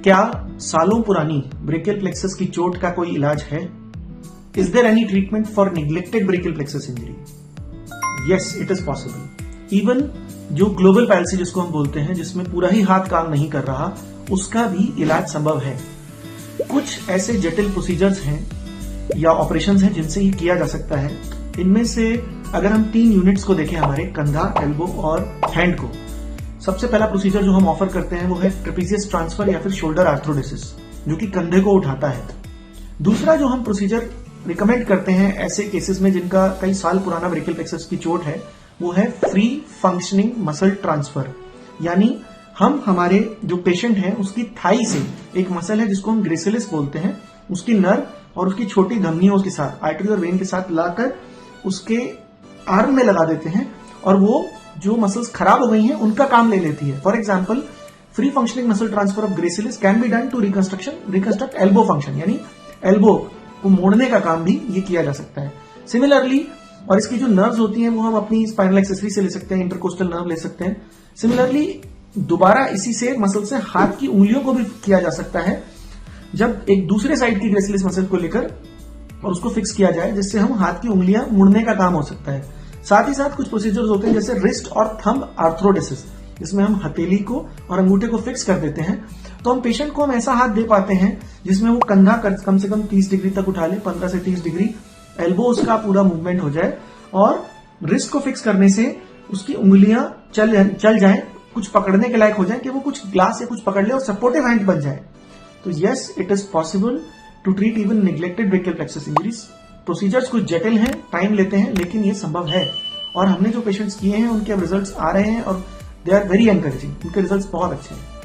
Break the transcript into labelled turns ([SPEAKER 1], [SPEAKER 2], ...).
[SPEAKER 1] क्या सालों पुरानी ब्रेकियल प्लेक्सस की चोट का कोई इलाज है? Is there any treatment for neglected brachial plexus injury? Yes, it is possible. Even जो ग्लोबल पैल्सी जिसको हम बोलते हैं, जिसमें पूरा ही हाथ काम नहीं कर रहा, उसका भी इलाज संभव है। कुछ ऐसे जटिल प्रोसीजर्स हैं या ऑपरेशंस हैं जिनसे ये किया जा सकता है। इनमें से अगर हम 3 यूनिट्स को देखें, हमारे कंधा, एल्बो और हैंड को, सबसे पहला प्रोसीजर जो हम ऑफर करते हैं वो है ट्रेपेजियस ट्रांसफर या फिर शोल्डर आर्थ्रोडेसिस, जो कि कंधे को उठाता है। दूसरा जो हम प्रोसीजर रिकमेंड करते हैं ऐसे केसेस में जिनका कई साल पुराना ब्रेकियल प्लेक्सस की चोट है, वो है फ्री फंक्शनिंग मसल ट्रांसफर। यानी हम हमारे जो पेशेंट है उसकी थाई से, एक मसल है जिसको हम ग्रेसिलिस बोलते हैं, उसकी नर्व और उसकी छोटी धमनियों के साथ, आर्टरी और वेन के साथ लाकर उसके आर्म में लगा देते हैं और वो जो मसल्स खराब हो गई हैं उनका काम ले लेती है। For example, free functioning muscle transfer of gracilis can be done to reconstruct elbow function, यानी एल्बो को मोड़ने का काम भी ये किया जा सकता है। सिमिलरली, और इसकी जो नर्व्स होती हैं वो हम अपनी स्पाइनल एक्सेसरी से ले सकते हैं, इंटरकोस्टल नर्व ले सकते हैं। सिमिलरली दोबारा इसी से मसल से हाथ की उंगलियों को भी किया जा सकता है, जब एक दूसरे साइड की ग्रेसिलिस मसल को लेकर और उसको फिक्स किया जाए, जिससे हम हाथ की उंगलियां मुड़ने का काम हो सकता है। साथ ही साथ कुछ प्रोसीजर्स होते हैं जैसे रिस्ट और थंब आर्थ्रोडेसिस, जिसमें हम हथेली को और अंगूठे को फिक्स कर देते हैं। तो हम पेशेंट को हम ऐसा हाथ दे पाते हैं जिसमें वो कंधा कम से कम 30 डिग्री तक उठा ले, 15 से 30 डिग्री, एल्बो उसका पूरा मूवमेंट हो जाए और रिस्ट को फिक्स करने से उसकी उंगलियां चल जाए, कुछ पकड़ने के लायक हो जाए कि वो कुछ ग्लास या कुछ पकड़ ले और सपोर्टिव हैंड बन जाए। तो yes, it is possible to treat even neglected brachial plexus injuries. Procedures कुछ जटिल हैं, टाइम लेते हैं, लेकिन ये संभव है। और हमने जो पेशेंट्स किए हैं उनके रिजल्ट्स आ रहे हैं और दे आर वेरी एनकरेजिंग, उनके रिजल्ट्स बहुत अच्छे हैं।